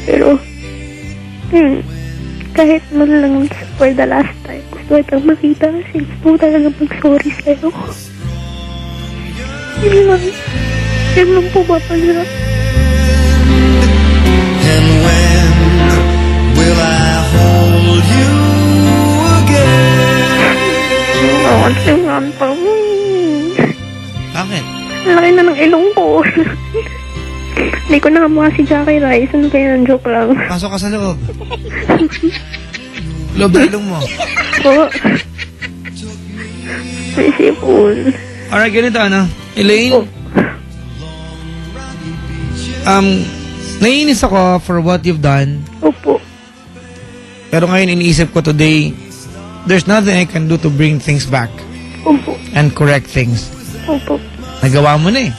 Pero, kahit man lang for the last time, gusto kitang makita kasi gusto ko talaga mag-sorry sa'yo. Yun lang. Yun lang po, Papa Jack. And when will I hold you again? Tingnan pa. Bakit? Laki na ng ilong ko. Hindi ko na kamukha si Jackie Rice. Ano kaya ng joke lang? Pasok ka sa loob. Loob na ilong mo. Po. May sipon. Alright, ganito ano? Elaine? Naiinis ako for what you've done. Opo. Pero ngayon iniisip ko today, there's nothing I can do to bring things back. Opo. And correct things. Opo. Nagawa mo na eh.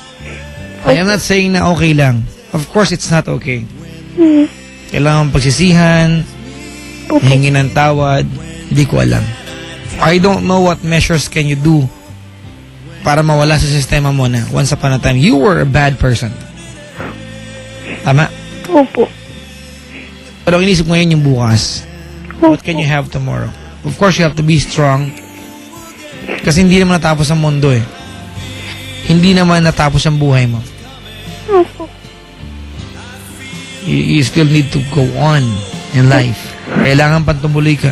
I am not saying na okay lang. Of course, it's not okay. Kailangan pagsisihan, hingi ng tawad, hindi ko alam. I don't know what measures can you do para mawala sa sistema mo na once upon a time, you were a bad person. Tama? Opo. Pero ang inisip mo ngayon yung bukas. What can you have tomorrow? Of course, you have to be strong. Kasi hindi naman natapos ang mundo eh. Hindi naman natapos ang buhay mo. Opo. You still need to go on in life. Kailangan pang tumuloy ka.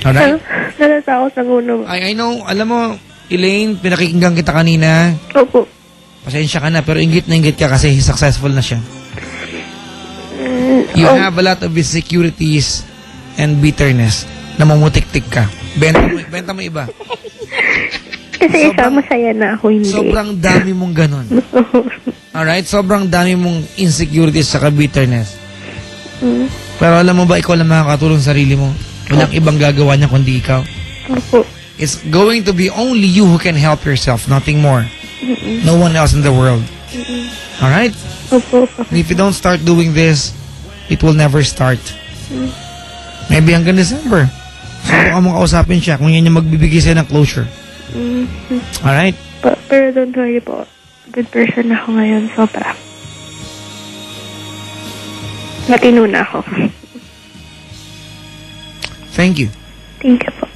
Alright? Natatakot ang uno. I know, alam mo, Elaine, pinakikinggan kita kanina. Opo. Pasensya ka na, pero inggit na inggit ka kasi successful na siya. You have a lot of insecurities and bitterness na mamutik-tik ka. Benta mo iba. Kasi isa, masaya na ako, hindi. Sobrang dami mong ganon. Alright? Sobrang dami mong insecurities sa bitterness. Pero alam mo ba, ikaw lang makakatulong sa sarili mo. Walang ibang gagawa niya kundi ikaw. Opo. It's going to be only you who can help yourself, nothing more. No one else in the world. Alright? Opo. And if you don't start doing this, it will never start. Maybe hanggang December. Subukan mong kausapin siya kung yan yung magbibigay sa'yo ng closure. Alright? Pero don't worry po. Good person ako ngayon. Sobra. Matino na ako. Thank you. Thank you po.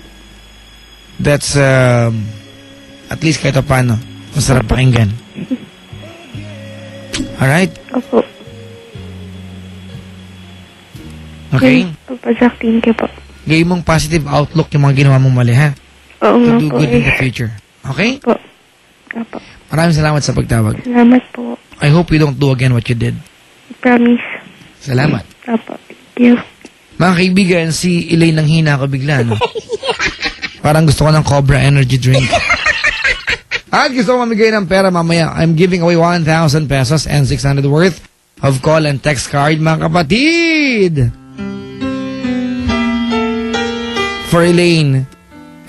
That's, at least kahit paano, masarap pakinggan. Alright? Opo. Okay? Papa Jack, thank you po. Gawin mong positive outlook yung mga ginawa mong mali, ha? Oo nga To do po good in the future. Okay? Opo. Opo. Maraming salamat sa pagtawag. Salamat po. I hope you don't do again what you did. Promise. Salamat. Opo. Thank you. Mga kaibigan, si Elaine nang hina ako bigla, no? Parang gusto ko ng Cobra Energy Drink. At gusto ko mamigay ng pera mamaya. I'm giving away 1,000 pesos and 600 worth of call and text card, mga kapatid! For Elaine,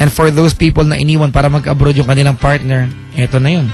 and for those people na iniwan para mag-abroad yung kanilang partner, eto na yun.